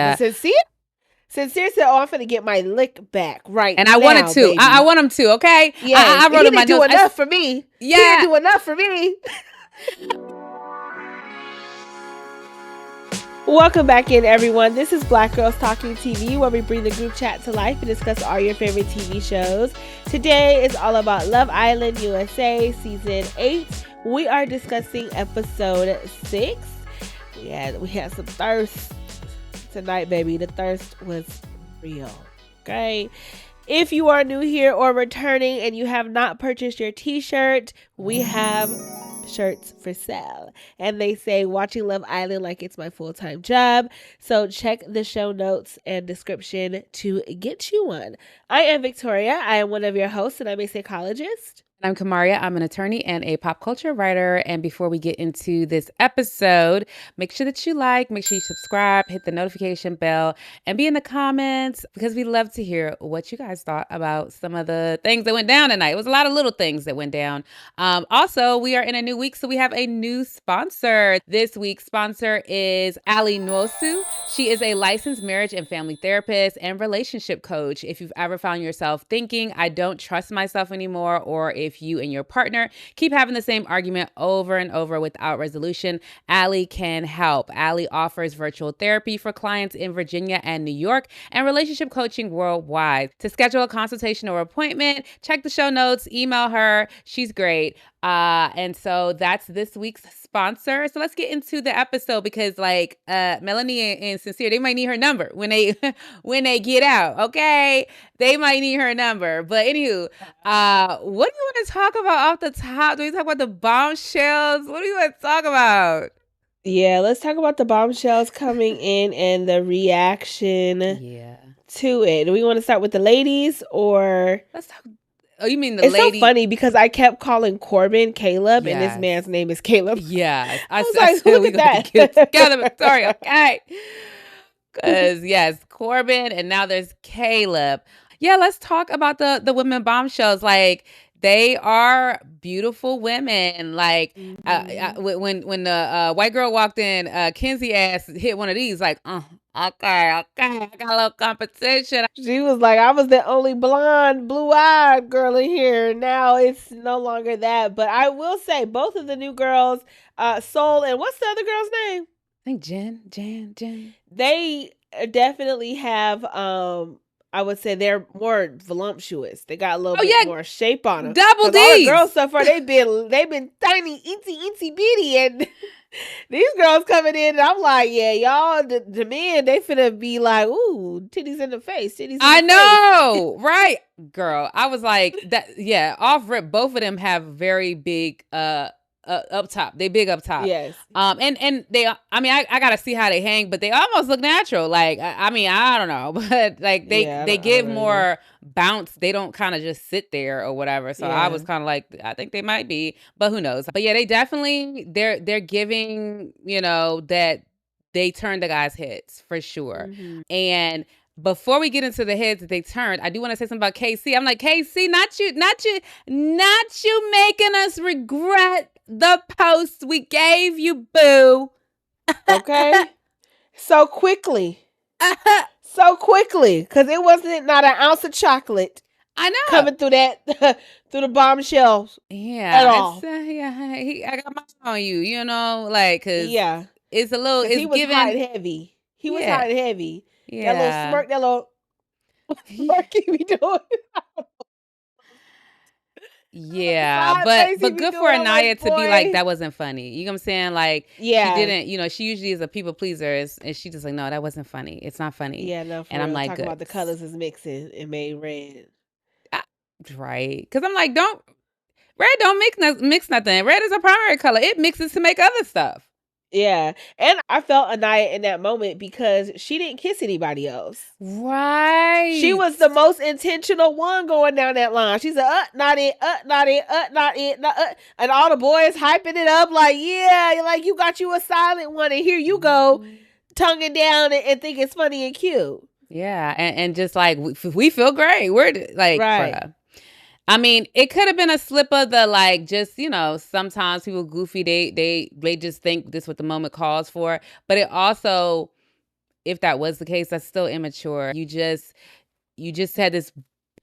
Yeah. Sincere said, "Oh, I'm finna get my lick back right and now, I wanted to. baby." I want him to. Okay. Yes, I wrote in my he didn't notes. do enough for me. Yeah. He didn't do enough for me. Welcome back in, everyone. This is Black Girls Talking TV, where we bring the group chat to life and discuss all your favorite TV shows. Today is all about Love Island USA Season 8. We are discussing episode 6. We had some thirst tonight, baby. The thirst was real. Okay. If you are new here or returning and you have not purchased your t-shirt, we have shirts for sale. And they say watching Love Island like it's my full-time job. So check the show notes and description to get you one. I am Victoria. I am one of your hosts and I'm a psychologist. I'm Kamaria. I'm an attorney and a pop culture writer. And before we get into this episode, make sure that you make sure you subscribe, hit the notification bell, and be in the comments because we love to hear what you guys thought about some of the things that went down tonight. It was a lot of little things that went down. Also, we are in a new week, so we have a new sponsor. This week's sponsor is Ali Nwosu. She is a licensed marriage and family therapist and relationship coach. If you've ever found yourself thinking, I don't trust myself anymore, or if you and your partner keep having the same argument over and over without resolution, Ali can help. Ali offers virtual therapy for clients in Virginia and New York and relationship coaching worldwide. To schedule a consultation or appointment, check the show notes, email her. She's great. And so that's this week's sponsor. So let's get into the episode because Melanie and Sincere, they might need her number when they get out. Okay. They might need her number. But anywho, what do you want to talk about off the top? Do we talk about the bombshells? What do you want to talk about? Yeah, let's talk about the bombshells coming in and the reaction to it. Do we want to start with the ladies or let's talk? Oh, you mean the lady? It's so funny because I kept calling Corbin Caleb, and this man's name is Caleb. Yeah, I was like, look at that. Get together, Victoria, okay? Because yes, Corbin, and now there's Caleb. Yeah, let's talk about the women bombshells. Like, they are beautiful women. Like, when the white girl walked in, Kenzie ass hit one of these. Like, okay, I got a little competition. She was like, I was the only blonde, blue-eyed girl in here. Now it's no longer that. But I will say, both of the new girls, Soul, and what's the other girl's name? I think Jen. They definitely have, I would say they're more voluptuous. They got a little bit more shape on them. Double D's. All the girls so far, they've been tiny, itsy bitty, and these girls coming in, and I'm like, yeah, y'all, the men, they finna be like, ooh, titties in the face, titties in the face. I know, right, girl. I was like, that. Yeah, off rip, both of them have very big, up top. They big up top. Yes. And they, I mean, I gotta see how they hang, but they almost look natural. Like, I mean, I don't know, but like they give more bounce. They don't kind of just sit there or whatever. So I was kind of like, I think they might be, but who knows? But yeah, they definitely, they're giving, that they turn the guys' heads for sure. Mm-hmm. And before we get into the heads that they turned, I do want to say something about KC. I'm like, KC, not you making us regret the post we gave you, boo. Okay. So quickly. Because it wasn't not an ounce of chocolate. I know. Coming through through the bombshells. Yeah. At all. I got my eye on you, cause it's a little, it's he was giving. Hot and heavy. He was hot and heavy. Yeah. That little smirk, that little smirk he be doing. Yeah, but good for Anaya to be like, that wasn't funny. You know what I'm saying? Like, she didn't, she usually is a people pleaser, and she just like, no, that wasn't funny. It's not funny. Yeah, no, and I'm like, talking about the colors is mixing and made red. Right. Because I'm like, red don't mix nothing. Red is a primary color. It mixes to make other stuff. Yeah. And I felt Anaya in that moment because she didn't kiss anybody else. Right. She was the most intentional one going down that line. She said, not it, not it, not it, and all the boys hyping it up like, yeah, like you got you a silent one and here you go, tonguing down and think it's funny and cute. Yeah. And just like, we feel great. We're like, right. I mean, it could have been a slip of the, like, just, sometimes people goofy, they just think this is what the moment calls for. But it also, if that was the case, that's still immature. You just had this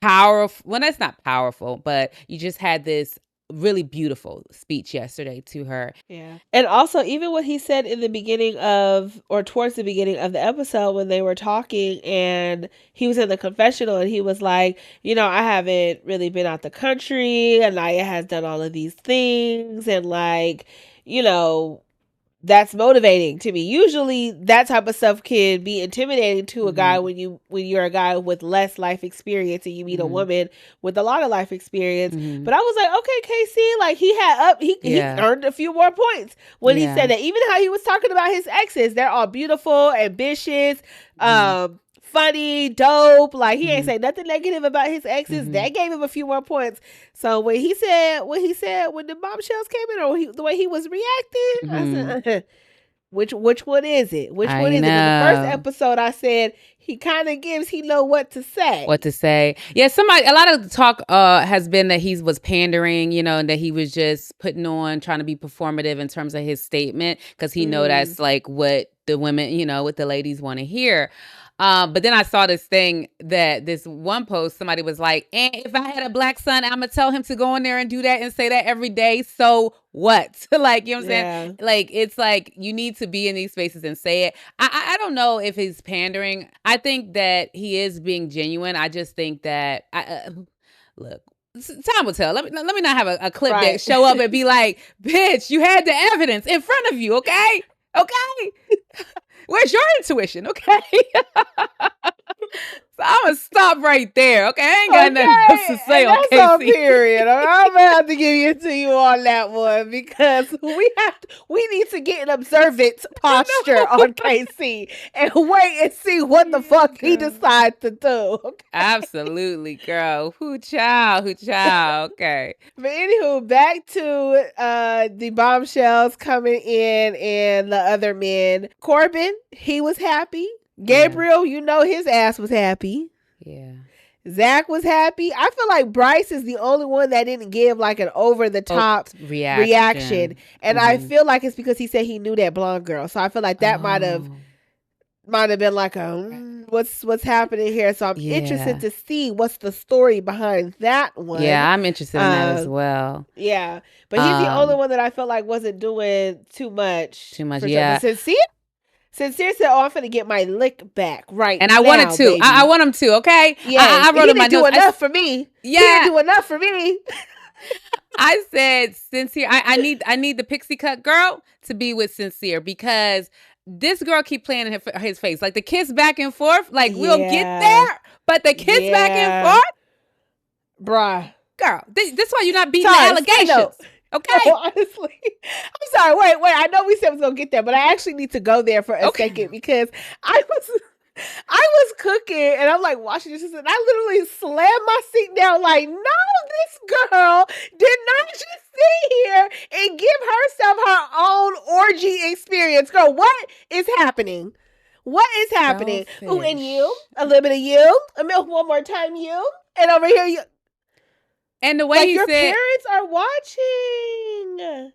powerful, well, that's not powerful, but you just had this really beautiful speech yesterday to her. Yeah. And also, even what he said in the beginning of, or towards the beginning of the episode when they were talking and he was in the confessional and he was like, I haven't really been out the country and Naya has done all of these things and like, you know, that's motivating to me. Usually that type of stuff can be intimidating to a guy when you're a guy with less life experience and you meet a woman with a lot of life experience. But I was like, okay, Casey, like he earned a few more points when he said that. Even how he was talking about his exes, they're all beautiful, ambitious, funny, dope. Like he ain't say nothing negative about his exes. That gave him a few more points. So when he said when the bombshells came in, or the way he was reacting, I said, which one is it? Which one is it? In the first episode, I said he kind of he know what to say. Yeah, a lot of talk has been that he was pandering, and that he was just putting on, trying to be performative in terms of his statement, because he know that's like what the women, what the ladies want to hear. But then I saw this thing that this one post, somebody was like, and if I had a black son, I'm going to tell him to go in there and do that and say that every day. So what? Like, you know what I'm saying? Like, it's like you need to be in these spaces and say it. I don't know if he's pandering. I think that he is being genuine. I just think that, look, time will tell. Let me not have a clip that show up and be like, bitch, you had the evidence in front of you, okay? Okay? Where's your intuition? Okay. So I'm going to stop right there. Okay. I ain't got nothing else to say on Casey. That's on period. I'm going to have to give it to you on that one, because we need to get an observant posture on Casey and wait and see what the fuck he decides to do. Okay? Absolutely, girl. Who child. Okay. But anywho, back to the bombshells coming in and the other men. Corbin, he was happy. Gabriel, his ass was happy. Yeah. Zach was happy. I feel like Bryce is the only one that didn't give like an over the top reaction. And I feel like it's because he said he knew that blonde girl. So I feel like that might have been like what's happening here. So I'm interested to see what's the story behind that one. Yeah, I'm interested in that as well. Yeah. But he's the only one that I felt like wasn't doing too much. Yeah. Sincere said, I'm going to get my lick back right now. And I wanted to. I want him to, okay? Yeah. I wrote in my notes. He didn't do enough for me. Yeah. He didn't do enough for me. I said, Sincere, I need the pixie cut girl to be with Sincere, because this girl keep playing in his face. Like the kiss back and forth. Like we'll get there, but the kiss back and forth. Bruh. Girl, this is why you're not beating the allegations. Okay. No, honestly, I'm sorry. Wait. I know we said we was gonna get there, but I actually need to go there for a second, because I was cooking and I'm like watching this, and I literally slammed my seat down. Like, no, this girl did not just sit here and give herself her own orgy experience. Girl, what is happening? What is happening? Ooh, and you, a little bit of you, one more time, you, and over here you. And the way like he your said, parents are watching.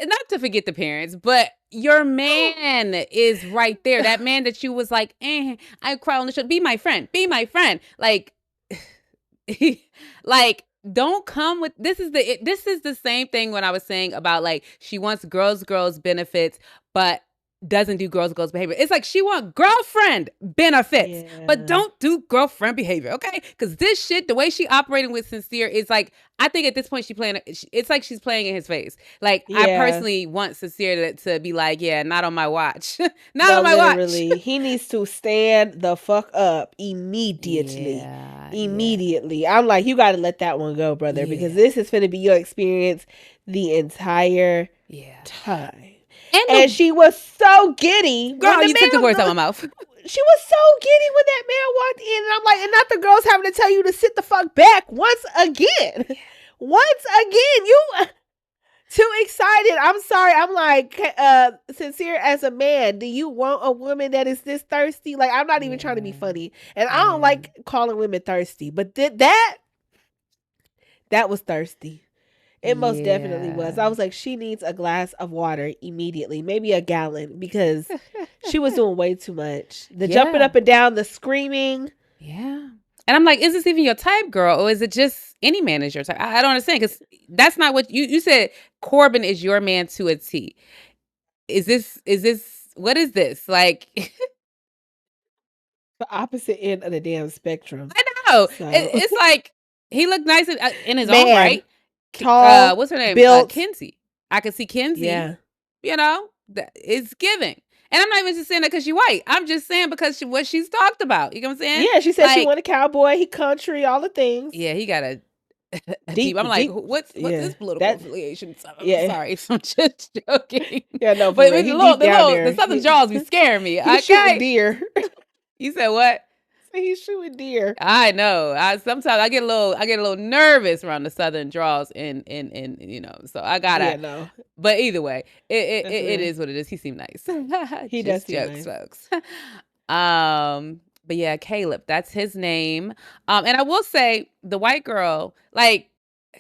Not to forget the parents, but your man is right there. That man that you was like, I cry on the show. Be my friend. Like, like, don't come with this is the same thing when I was saying about like she wants girls benefits, but doesn't do girls behavior. It's like she want girlfriend benefits, but don't do girlfriend behavior, okay? Because this shit, the way she operating with Sincere is like, I think at this point it's like she's playing in his face. Like I personally want Sincere to be like, yeah, not on my watch. On my watch. He needs to stand the fuck up immediately. Immediately. I'm like, you got to let that one go, brother, because this is going to be your experience the entire time. And she was so giddy. Girl, you took the words out of my mouth. She was so giddy when that man walked in. And I'm like, and not the girls having to tell you to sit the fuck back once again. You too excited. I'm sorry. I'm like, Sincere, as a man, do you want a woman that is this thirsty? Like, I'm not even trying to be funny. And I don't like calling women thirsty. But that was thirsty. It most definitely was. I Yeah. was like, she needs a glass of water immediately, maybe a gallon, because she was doing way too much. The jumping Yeah. up and down, the screaming. Yeah. And I'm like, is this even your type, girl? Or is it just any man is your type? I don't understand because that's not what you said. Corbin is your man to a T. What is this? Like, The opposite end of the damn spectrum. I know. So, It's like he looked nice in his own man, right. tall, What's her name? built. Kinsey. I could see Kinsey. Yeah. You know, it's giving. And I'm not even just saying that because she's white. I'm just saying because what she's talked about. You know what I'm saying? Yeah, she said she Like, want a cowboy, he country, all the things. yeah, he got a deep. Deep, I'm like, deep. what's Yeah. his political That, affiliation? So, I'm yeah. sorry, I'm just joking. Yeah, no, for But real. the He deep down the there. Southern draws be scaring me. He's shooting Okay, deer. you said what? He's shooting deer. I know. Sometimes I get a little nervous around the Southern draws, and so I Yeah, gotta. no. But either way, That's it real. is what it is. He seemed nice. He does Just seem jokes, nice. folks. But yeah, Caleb, that's his name. And I will say the white girl, like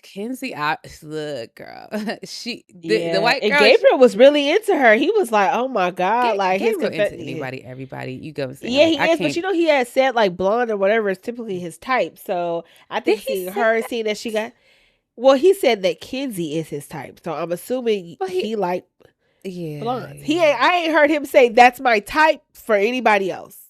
Kinsey, look, girl, the Yeah. white And girl. Gabriel was really into her. He was like, oh my God. Like his Gabriel into confession. anybody, everybody. You go saying Yeah, like he I is, but can't. he had said like blonde or whatever is typically his type. So I Did think he seeing say her, that? seeing that she got, well, he said that Kinsey is his type. So I'm assuming Well, he like yeah, blondes. yeah. I ain't heard him say that's my type for anybody else.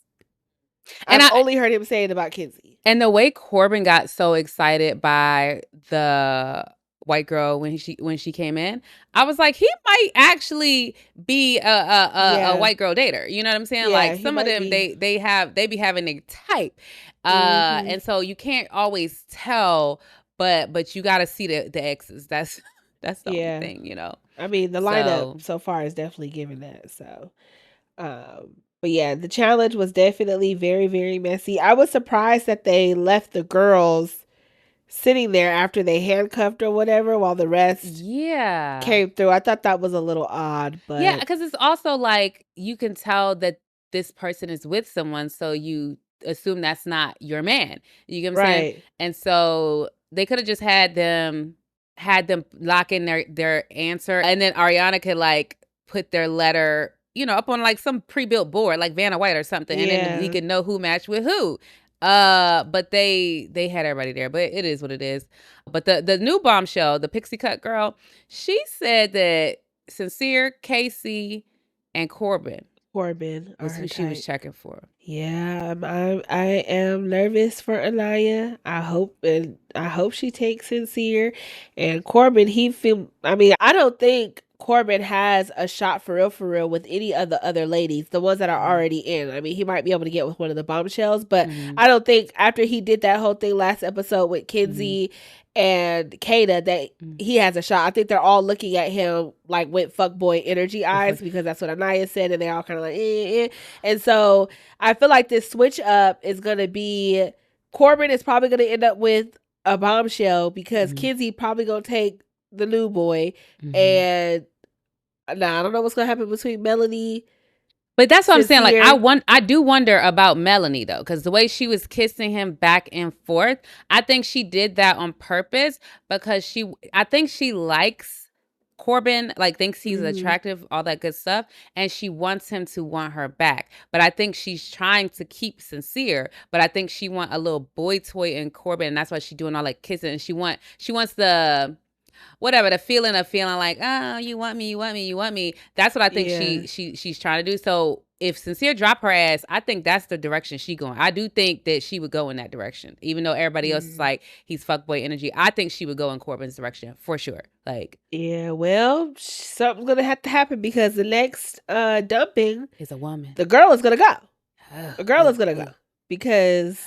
And I've only heard him say it about Kinsey. And the way Corbin got so excited by the white girl when she came in, I was like, he might actually be a Yeah. white girl dater. You know what I'm saying? Yeah, Like he some of might them, be. they be having a type, Mm-hmm. and so you can't always tell, but you got to see the exes. That's the only Yeah. thing, you know. I mean, the So lineup so far is definitely giving that. So, but yeah, the challenge was definitely very, very messy. I was surprised that they left the girls sitting there after they handcuffed or whatever while the rest yeah. came through. I thought that was a little odd, Yeah, but because it's also like you can tell that this person is with someone, so you assume that's not your man. You get what I'm saying? right. And so they could have just had them lock in their answer, and then Ariana could like put their letter, up on like some pre-built board, like Vanna White or something, and then we Yeah. could know who matched with who. But they had everybody there, but it is what it is. But the new bombshell, the pixie cut girl, she said that Sincere, Casey, and Corbin Corbin are was her who she was type. checking for. Yeah, I am nervous for Anaya. I hope she takes Sincere and Corbin. He feel. I mean, I don't think Corbin has a shot for real with any of the other ladies, the ones that are already in. I mean, he might be able to get with one of the bombshells, but Mhm. I don't think after he did that whole thing last episode with Kinsey and Kada that he has a shot. I think they're all looking at him like with fuckboy energy eyes because that's what Anaya said, and they're all kind of like, And so I feel like this switch up is gonna be Corbin is probably gonna end up with a bombshell because Kinsey probably gonna take the new boy, and now I don't know what's gonna happen between Melanie. But that's what I'm saying. Like Sincere. I do wonder about Melanie though, because the way she was kissing him back and forth, I think she did that on purpose because I think she likes Corbin, like thinks he's attractive, all that good stuff, and she wants him to want her back. But I think she's trying to keep Sincere, but I think she want a little boy toy in Corbin, and that's why she's doing all like kissing. And she wants the whatever, the feeling of feeling like, oh, you want me, you want me, you want me. That's what I think she's trying to do. So if Sincere drop her ass, I think that's the direction she going. I do think that she would go in that direction, even though everybody else is like he's fuckboy energy. I think she would go in Corbin's direction for sure. Like, yeah, well, something's gonna have to happen because the next dumping is a woman. the girl is gonna go. The girl is gonna go because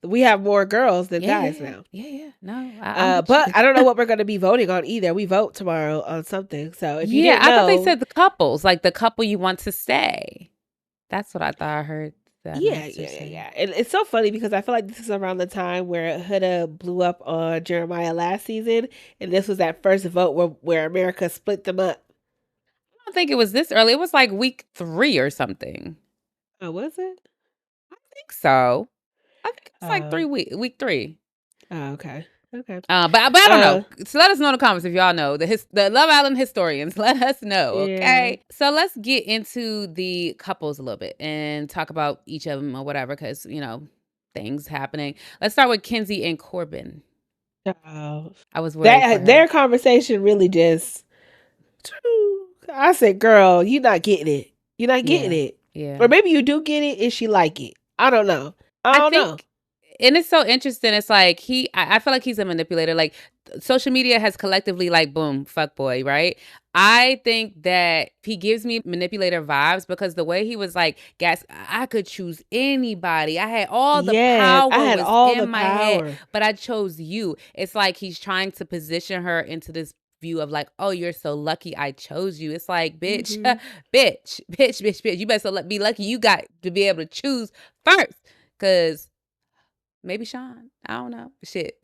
we have more girls than guys now. Yeah. No, but I don't know what we're gonna be voting on either. We vote tomorrow on something. So if you didn't know, I thought they said the couples, like the couple you want to stay. That's what I thought I heard. Yeah. And it's so funny because I feel like this is around the time where Huda blew up on Jeremiah last season, and this was that first vote where America split them up. I don't think it was this early. It was like week 3 or something. Oh, was it? I think so. I think it was like week 3. Oh, okay. Okay. But I don't know. So let us know in the comments if y'all know the Love Island historians. Let us know, Yeah. okay? So let's get into the couples a little bit and talk about each of them or whatever, because things happening. Let's start with Kenzie and Corbin. Child. I was worried for That her. their conversation really just. I said, "Girl, you're not getting it. You're not getting Yeah, it, yeah. or maybe you do get it, and she like it. I don't know. I I don't know." think, and it's so interesting. It's like I feel like he's a manipulator. Like social media has collectively like, boom, fuck boy, right? I think that he gives me manipulator vibes because the way he was like, gas, I could choose anybody. I had all the Yes, I power had was all in the my head, power. but I chose you. It's like he's trying to position her into this view of like, oh, you're so lucky I chose you. It's like, bitch, Mhm. bitch. You better be lucky you got to be able to choose first. Cause maybe Sean. I don't know. Shit.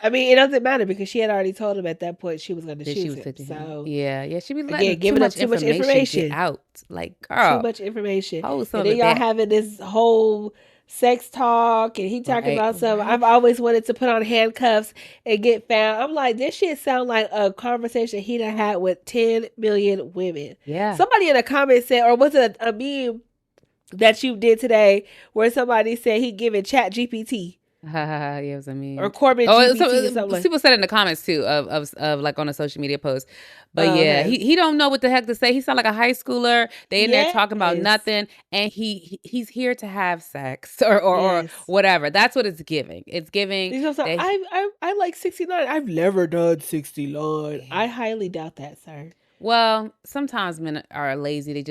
I mean, it doesn't matter because she had already told him at that point she was going to That she choose was him. picking him. So Yeah. She be letting again, too giving up much too much information get information. out. Like, Too girl, much information. hold some And of then it y'all back. having this whole sex talk and he talking Right. about some I've always wanted to put on handcuffs and get found. I'm like, this shit sound like a conversation he done had with 10 million women. Yeah. Somebody in the comments said, or was it a meme that you did today where somebody said he giving Chat GPT Yeah, it was a or meme. Corbin Oh, GPT or something like. people said in the comments too of like on a social media post. But Oh, yeah, okay. he don't know what the heck to say. He sound like a high schooler. They in there talking about Yes. nothing, and he's here to have sex or Yes. whatever. That's what it's giving. It's giving He's also, that. I like 69. I've never done 69. Yeah. I highly doubt that, sir. Well, sometimes men are lazy.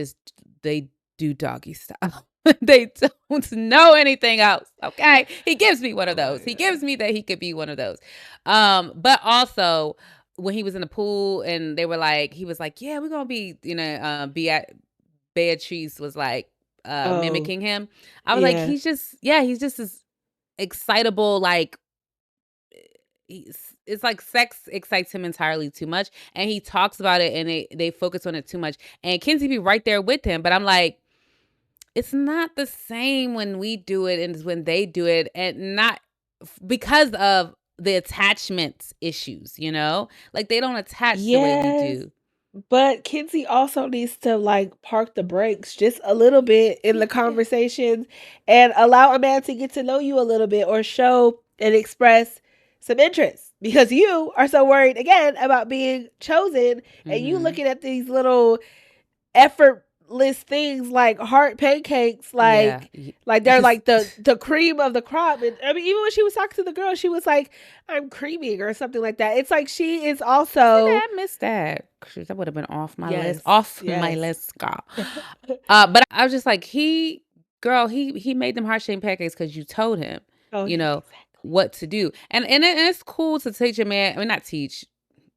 They do doggy style. They don't know anything else. Okay. He gives me one of Oh my those. He god. gives me that he could be one of those. But also when he was in the pool and they were like, he was like, yeah, we're gonna be, be at Beatrice was like Oh, mimicking him. I was like, yeah. he's just as excitable, like it's like sex excites him entirely too much, and he talks about it and they focus on it too much, and Kenzie be right there with him, but I'm like, it's not the same when we do it and when they do it, and not because of the attachment issues, like they don't attach the way we Yes. do. But Kinsey also needs to like park the brakes just a little bit in the Yeah. conversation and allow a man to get to know you a little bit or show and express some interest because you are so worried again about being chosen and you Mm-hmm. looking at these little effortless things like heart pancakes, Yeah. like they're like the cream of the crop. And I mean, even when she was talking to the girl, she was like, "I'm creaming" or something like that. It's like she is also I missed that. Shoot, that would have been off my list. yes, Off my yes. list, girl. But I was just like, he made them heart shaped pancakes because you told him, Oh, you yes, know, exactly. what to do. And it's cool to teach a man. I mean, not teach.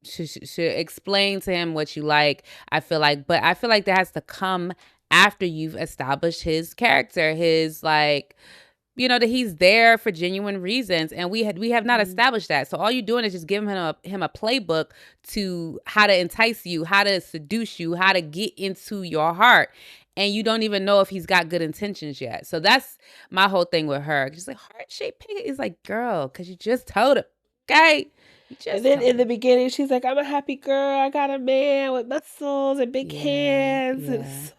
Should explain to him what you like. I feel like, but I feel like that has to come after you've established his character, his like, that he's there for genuine reasons, and we have not Mhm. established that. So all you're doing is just giving him a playbook to how to entice you, how to seduce you, how to get into your heart, and you don't even know if he's got good intentions yet. So that's my whole thing with her. She's like, heart shaped pig is like, girl, because you just told him, okay, you And just then told in the him. beginning, she's like, "I'm a happy girl. I got a man with muscles and big Yeah, hands." And yeah, it's,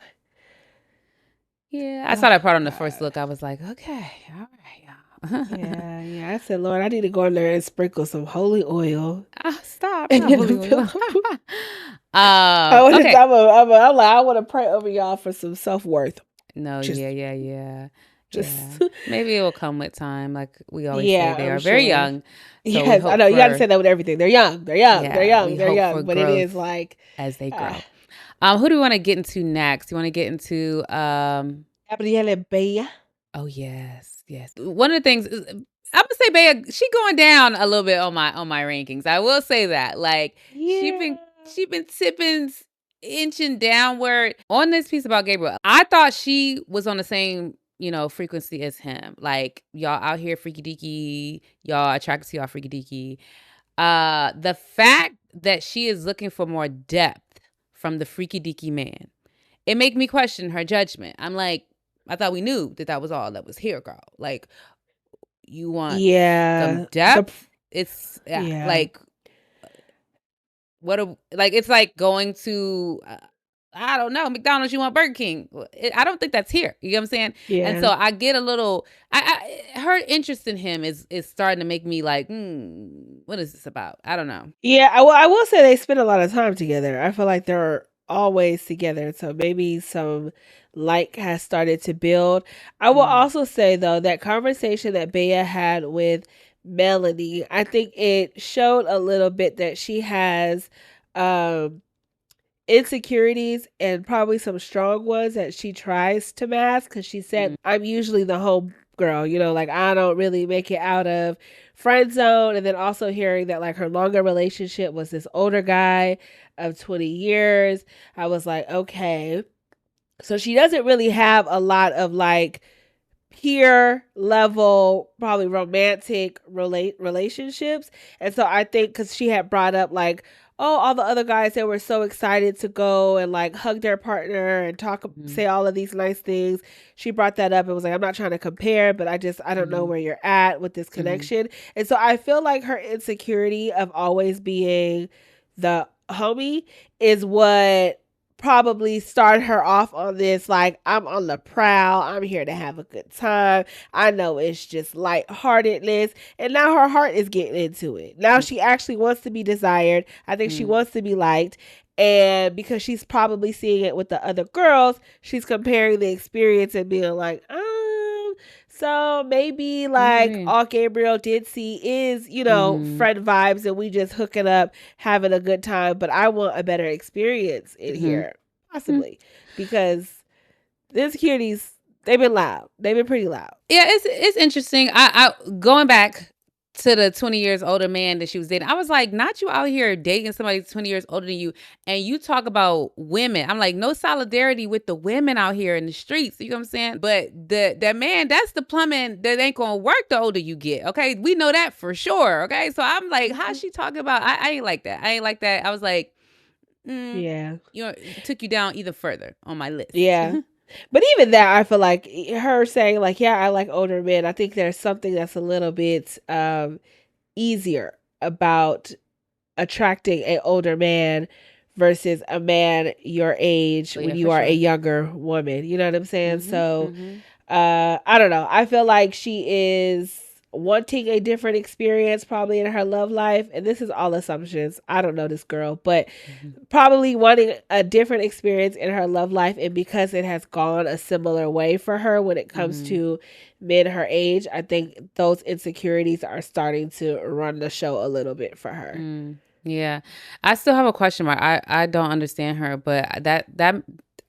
yeah. I saw oh that part on the first God. look. I was like, okay, all right, y'all. Yeah, yeah. I said, Lord, I need to go in there and sprinkle some holy oil Stop, and not then holy the oil. pillow. I want to. Okay. I'm like, I want to pray over y'all for some self worth. No, Just, yeah. just. Maybe it will come with time. Like we always say, Yeah, they I'm are very sure. young, so we Yes, I hope know. You got to for say that with everything. They're young. They're young. They're yeah, young. we They're hope young. for But it is growth like, as they uh, grow. Who do we want to get into next? You want to get into Gabrielle Bea. Oh yes. One of the things is, I'm gonna say Bea, she going down a little bit on my rankings. I will say that. Like Yeah. she been tipping, inching downward on this piece about Gabriel. I thought she was on the same frequency as him. Like y'all out here freaky deaky, y'all attracted to y'all freaky deaky. The fact that she is looking for more depth from the freaky deaky man, it make me question her judgment. I'm like, I thought we knew that was all that was here, girl. Like, you want some Yeah. depth? It's Yeah. like like it's like going to I don't know, McDonald's, you want Burger King. I don't think that's here. You know what I'm saying? And Yeah. so I get a little her interest in him is starting to make me like, what is this about? I don't know. Yeah, I will say they spend a lot of time together. I feel like they're always together, so maybe some like has started to build. I will Mm, also say though that conversation that Bea had with Melanie, I think it showed a little bit that she has um insecurities and probably some strong ones that she tries to mask because she said, mm, I'm usually the home girl, like I don't really make it out of friend zone. And then also hearing that like her longer relationship was this older guy of 20 years. I was like, okay. So she doesn't really have a lot of like peer level, probably romantic relationships. And so I think because she had brought up like, oh, all the other guys that were so excited to go and like hug their partner and talk, mm, say all of these nice things. She brought that up and was like, I'm not trying to compare, but I don't know mm, where you're at with this mm, connection. And so I feel like her insecurity of always being the homie is what probably start her off on this like I'm on the prowl, I'm here to have a good time, I know it's just lightheartedness, and now her heart is getting into it. Now mm, she actually wants to be desired. I think she mm, wants to be liked, and because she's probably seeing it with the other girls, she's comparing the experience and being like, so maybe like maybe. all Gabriel did see is, Mhm, friend vibes and we just hooking up, having a good time, but I want a better experience in mhm. here. Mm. Possibly. Because the insecurities, they've been loud. They've been pretty loud. Yeah, it's interesting. I going back to the 20 years older man that she was dating. I was like, not you out here dating somebody 20 years older than you, and you talk about women. I'm like, no solidarity with the women out here in the streets. You know what I'm saying? But that man, that's the plumbing that ain't gonna work the older you get. Okay, we know that for sure. Okay, so I'm like, how's Mhm. she talking about? I ain't like that. I ain't like that. I was like, Yeah. you know, it took you down even further on my list. Yeah. But even that, I feel like her saying, like, yeah, I like older men, I think there's something that's a little bit easier about attracting an older man versus a man your age Oh when yeah, for you are a sure. younger woman. You know what I'm saying? Mhm. So Mhm. I don't know. I feel like she is wanting a different experience probably in her love life. And this is all assumptions. I don't know this girl, but Mhm. probably wanting a different experience in her love life. And because it has gone a similar way for her when it comes Mhm. to men her age, I think those insecurities are starting to run the show a little bit for her. Yeah. I still have a question mark. I don't understand her, but that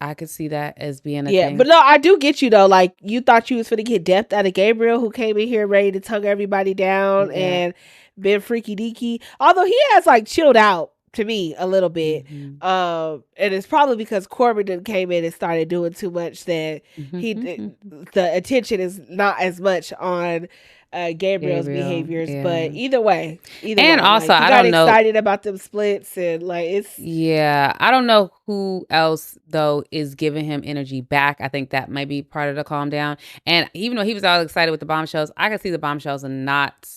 I could see that as being a Yeah, thing. but no, I do get you though. Like you thought you was gonna get depth out of Gabriel, who came in here ready to tongue everybody down Yeah. and been freaky deaky. Although he has like chilled out to me a little bit, Mhm. and it's probably because Corbin done came in and started doing too much that he the attention is not as much on Gabriel's Gabriel. behaviors. But Yeah. either And way, also, like he I got don't know. excited about them splits and like it's Yeah, I don't know who else though is giving him energy back. I think that might be part of the calm down. And even though he was all excited with the bombshells, I can see the bombshells are not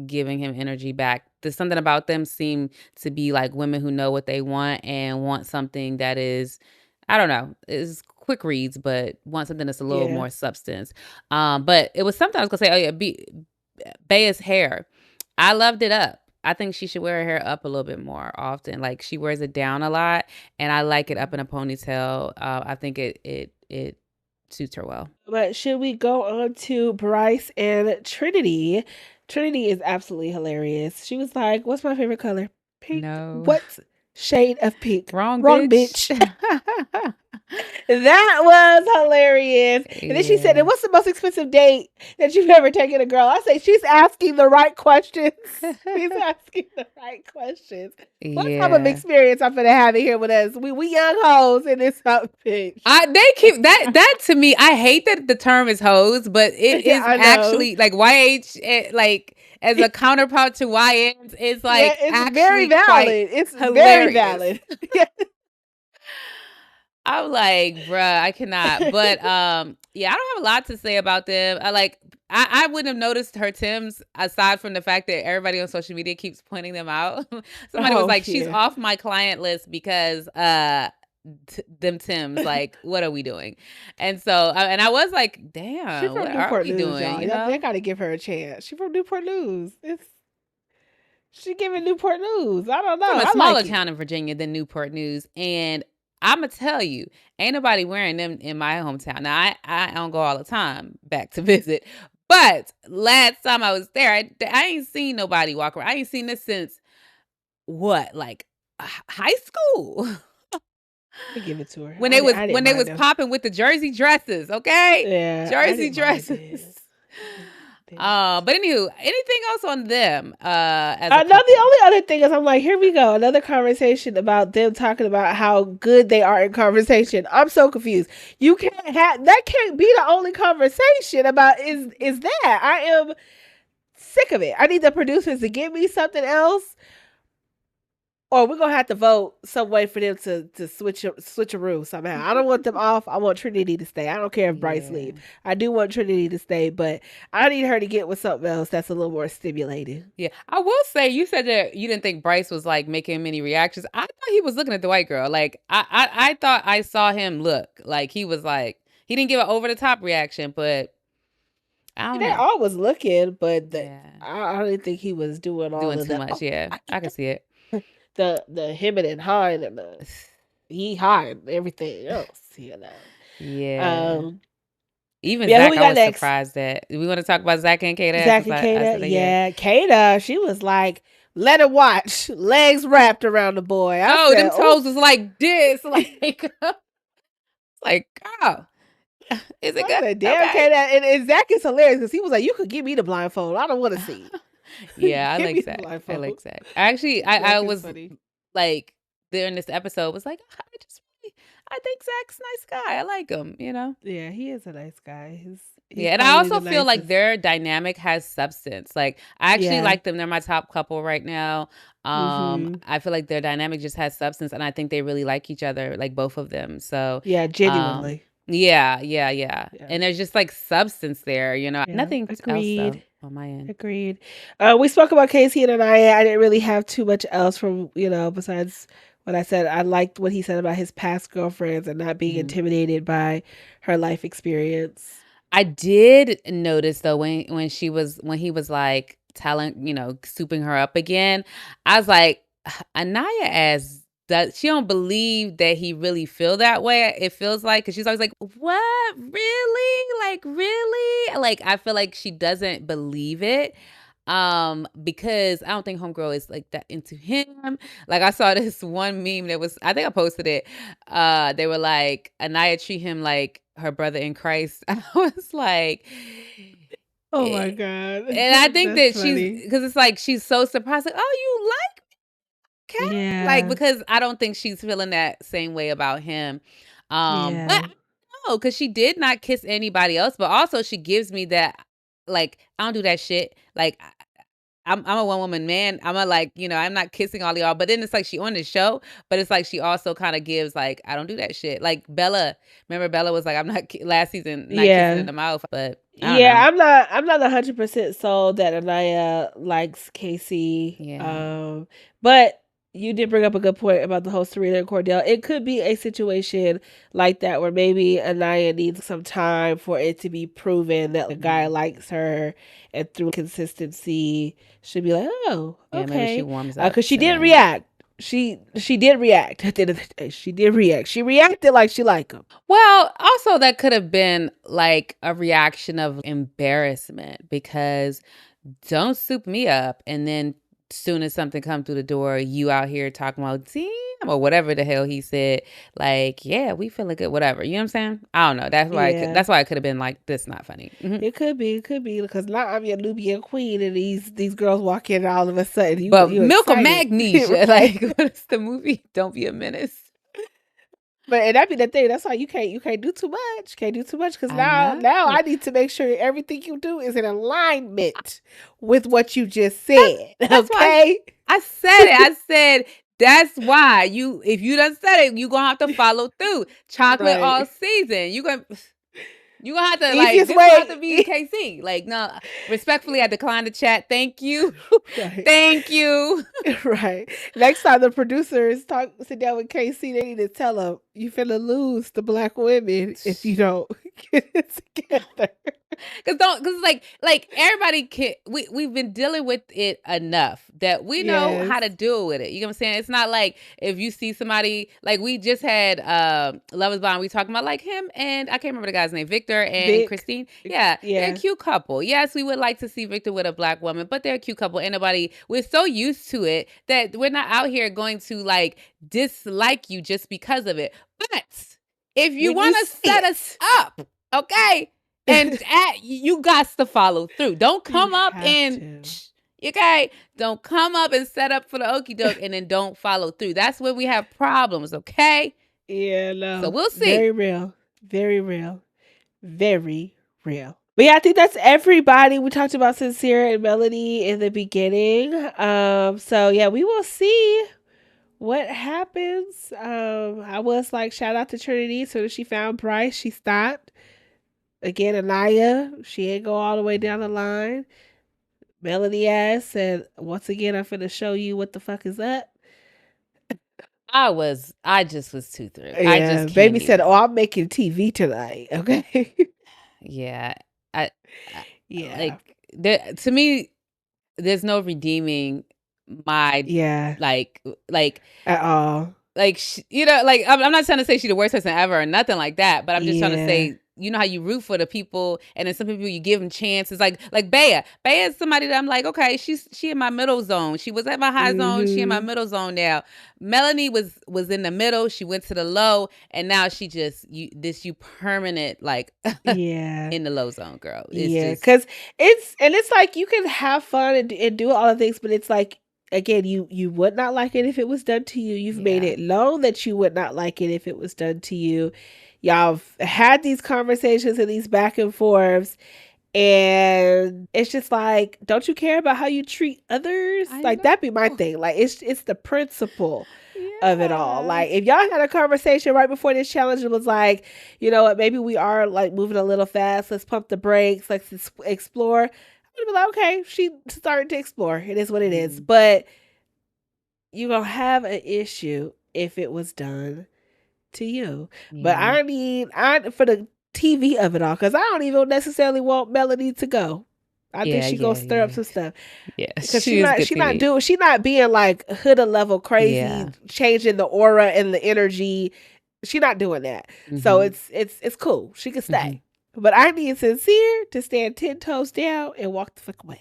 giving him energy back. There's something about them seem to be like women who know what they want and want something that is, I don't know, is quick reads, but want something that's a little yeah. more substance. But it was something I was gonna say. Oh yeah, Baya's hair. I loved it up. I think she should wear her hair up a little bit more often. Like she wears it down a lot, and I like it up in a ponytail. I think it suits her well. But should we go on to Bryce and Trinity? Trinity is absolutely hilarious. She was like, "What's my favorite color? Pink. No, What shade of pink? wrong, Wrong, bitch. bitch." That was hilarious. And then she said, Yeah. "And what's the most expensive date that you've ever taken a girl?" I say, she's asking the right questions. She's asking the right questions. What type of Yeah. experience I'm gonna have in here with us? We young hoes in this outfit. They keep that to me. I hate that the term is hoes, but it Yeah, is I know. actually like YH, like as a counterpart to YNs, it's Yeah, like it's very actually quite valid. It's very hilarious. valid. Yeah. I'm like, bruh, I cannot. But yeah, I don't have a lot to say about them. I like I wouldn't have noticed her Tims aside from the fact that everybody on social media keeps pointing them out. Somebody was Oh like, she's yeah. off my client list because them Tims, like, what are we doing? And so and I was like, She damn, from what are Newport we News, doing? y'all. You Y'all know? gotta give her a chance. She from Newport News. She giving Newport News. I don't know. From a I smaller like it. town in Virginia than Newport News. And I'ma tell you, ain't nobody wearing them in my hometown. Now I don't go all the time back to visit, but last time I was there, I ain't seen nobody walk around. I ain't seen this since what, like high school I give it to her. when I didn't when they mind was them. popping with the jersey dresses. Okay, Yeah, I jersey didn't mind dresses. it. Didn't. But anywho, anything else on them as a No, the couple? only other thing is I'm like, here we go, another conversation about them talking about how good they are in conversation. I'm so confused. You can't have that. Can't be the only conversation about is that. I am sick of it. I need the producers to give me something else, or we're gonna have to vote some way for them to switch a room somehow. I don't want them off. I want Trinity to stay. I don't care if Bryce Yeah. leave. I do want Trinity to stay, but I need her to get with something else that's a little more stimulating. Yeah, I will say you said that you didn't think Bryce was like making many reactions. I thought he was looking at the white girl. Like I thought I saw him look like he was like he didn't give an over the top reaction, but I don't They know. all was looking, but Yeah, I didn't think he was doing all doing of too the much. Yeah, I can see it. the hemming and hawing and the he hawing and everything else, you know. Yeah, Um, even yeah, who Zach, we I got was next? surprised that we want to talk about Zach and Kate Zach since and I Kata. said that. Yeah. Yeah, Kata. She was like, let him watch, legs wrapped around the boy. I Oh, said, them oh. toes was like this, like girl, is it I good? said, damn, Okay. Kata. And Zach is hilarious because he was like, you could give me the blindfold. I don't want to see. Yeah, I Give like me the Zach. I blindfold. like Zach. Actually, I Zach is was funny. like during this episode was like, I think Zach's a nice guy. I like him, you know? Yeah, he is a nice guy. He's Yeah, and I probably also the feel like nicest. their dynamic has substance. Like I actually Yeah. like them. They're my top couple right now. Mm-hmm. I feel like their dynamic just has substance and I think they really like each other, like both of them. So, Yeah, um genuinely. yeah. Yeah. And there's just like substance there, you know. Yeah. Nothing else Agreed. though on my end. Agreed. We spoke about Casey and Anaya. I didn't really have too much else from, besides what I said. I liked what he said about his past girlfriends and not being Mhm. intimidated by her life experience. I did notice though when he was like telling, souping her up again, I was like, Anaya as that she don't believe that he really feel that way. It feels like because she's always like, "What? Really? Like really?" Like I feel like she doesn't believe it. Because I don't think homegirl is like that into him. Like I saw this one meme that was I think I posted it. They were like Anaya treat him like her brother in Christ. I was like Oh eh, my God. and I think That's that she's funny. because it's like she's so surprised, like, oh, you like Kat? Like, Yeah. because I don't think she's feeling that same way about him. But I Yeah. don't know, because she did not kiss anybody else, but also she gives me that, like, I don't do that shit. Like, I'm a one woman man. I'm a like, I'm not kissing all y'all. But then it's like she on the show, but it's like she also kind of gives like, I don't do that shit. Like Bella, remember Bella was like, I'm not last season not kissing in Yeah. the mouth, but I don't Yeah, know. I'm not 100% sold that Anaya likes Casey. Yeah. But you did bring up a good point about the whole Serena and Cordell. It could be a situation like that where maybe Anaya needs some time for it to be proven that the guy Mhm. likes her, and through consistency, she'll be like, oh, Yeah, maybe she okay, warms up because she and did then. react. She did react at the end of the day. She did react. She reacted like she liked him. Well, also that could have been like a reaction of embarrassment because don't soup me up and then soon as something come through the door, you out here talking about damn or whatever the hell he said. Like, yeah, we feeling good, whatever. You know what I'm saying? I don't know. Yeah. That's why it could have been like this not funny. Mhm. It could be, because now I'm your Nubian queen, and these girls walk in, and all of a sudden But you milk of excited, magnesia, like right? what is the movie? Don't be a menace. But and that be the thing. That's why you can't do too much. Can't do too much because I now know. I need to make sure everything you do is in alignment with what you just That's said. that's why Okay. I said it. I said that's why if you done said it, you gonna have to follow through. Chocolate all Right. season. You gonna You gonna have to like Easiest this gonna have to way. be KC. Like, no, respectfully, I decline the chat. Thank you. Right. Thank you. Right. Next time the producers sit down with KC, they need to tell him you finna lose the black women if you don't get it together. Cause like everybody can we've been dealing with it enough that we know how to Yes. deal with it. You know what I'm saying? It's not like if you see somebody like we just had Love is Blind, we talking about like him and I can't remember the guy's name, Victor and Vic. Christine. Yeah, they're a Yeah. cute couple. Yes, we would like to see Victor with a black woman, but they're a cute couple. And nobody we're so used to it that we're not out here going to like dislike you just because of it. But if you When you want to see set us it, up, okay, and you got to follow through. Don't come you up have and to. okay, don't come up and set up for the okie doke and then don't follow through. That's where we have problems, okay? Yeah, So no. we'll see. Very real. Very real. Very real. But yeah, I think that's everybody. We talked about Sincere and Melanie in the beginning. So yeah, we will see what happens. I was like, shout out to Trinity. So as she found Bryce, she stopped. Again, Anaya, she ain't go all the way down the line. Melanie asked, and once again, I'm finna show you what the fuck is up. I just was too through. I Yeah, just can't baby said, even. "Oh, I'm making TV tonight." Okay. Yeah. I Yeah. like there to me there's no redeeming my Yeah. like At all. like you know, like I'm not trying to say she's the worst person ever or nothing like that, but I'm just trying to Yeah. say, you know how you root for the people, and then some people you give them chances, like Bea. Bea is somebody that I'm like, okay, she in my middle zone. She was at my high zone. She in my Mhm. middle zone now. Melanie was in the middle. She went to the low, and now she just you permanent like Yeah. in the low zone, girl. It's Yeah, just because it's like you can have fun and do all the things, but it's like again, you would not like it if it was done to you. You've made yeah. it known that you would not like it if it was done to you. Y'all have had these conversations and these back and forths, and it's just like, don't you care about how you treat others? I Like that'd be my know. thing. Like it's the principle of it all. Yes. Like if y'all had a conversation right before this challenge, it was like, you know what, maybe we are like moving a little fast. Let's pump the brakes. Let's explore. I'm gonna be like, okay, she started to explore. It is what it is. Mhm. But you're gonna have an issue if it was done to you. But Yeah. I mean, I for the TV of it all, because I don't even necessarily want Melanie to go. I think Yeah, she gonna yeah, stir up yeah. some stuff. Yeah, Because she is good TV. she not being like Huda level crazy, Yeah. changing the aura and the energy. She not doing that. So Mhm. it's cool. She can Mhm. stay. But I need Sincere to stand 10 toes down and walk the fuck away.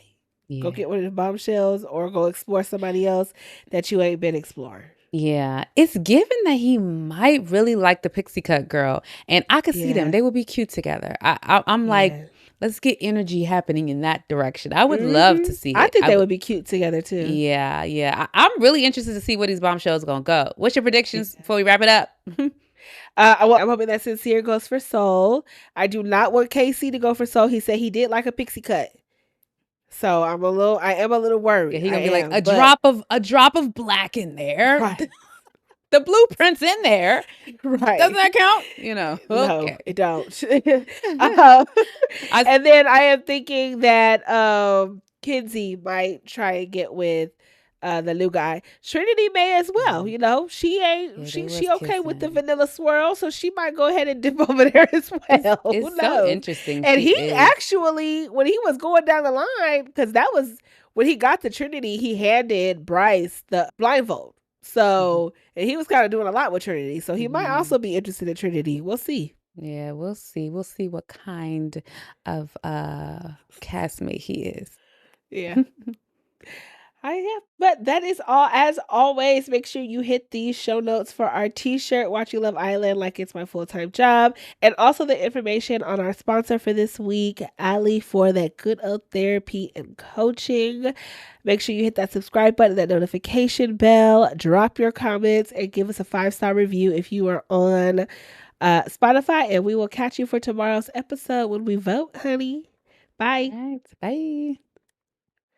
Go Yeah. get one of the bombshells or go explore somebody else that you ain't been exploring. Yeah. It's given that he might really like the pixie cut girl, and I could see them. Yeah. They would be cute together. I'm like, Yeah. let's get energy happening in that direction. I would love to Mm-hmm. see I it. think I they would. would be cute together too. Yeah, yeah. I'm really interested to see where these bombshells gonna go. What's your predictions before we wrap it up? I'm hoping that Sincere goes for Soul. I do not want Casey to go for Soul. He said he did like a pixie cut. So I am a little Yeah, worried. he I gonna be like am, but a drop of black in there. right, The blueprint's in there. Doesn't right. that count? You know. No, Okay. it don't. um, I and then I am thinking that Kinsey might try and get with the new guy. Trinity may as well. yeah, You know, she ain't yeah, they she was okay with the kissing. vanilla swirl, so she might go ahead and dip over there as well. Who It's so knows? interesting. And She he is. actually, when he was going down the line, because that was when he got to Trinity, he handed Bryce the blindfold. Mhm, So, and he was kind of doing a lot with Trinity. So he might mhm. also be interested in Trinity. We'll see. Yeah, we'll see. We'll see what kind of castmate he is. Yeah. I have, but that is all. As always, make sure you hit these show notes for our t-shirt, Watch You Love Island Like It's My Full-Time Job, and also the information on our sponsor for this week, Ali, for that good old therapy and coaching. Make sure you hit that subscribe button, that notification bell, drop your comments, and give us a 5-star review if you are on Spotify, and we will catch you for tomorrow's episode when we vote, honey. Bye. All right. Bye.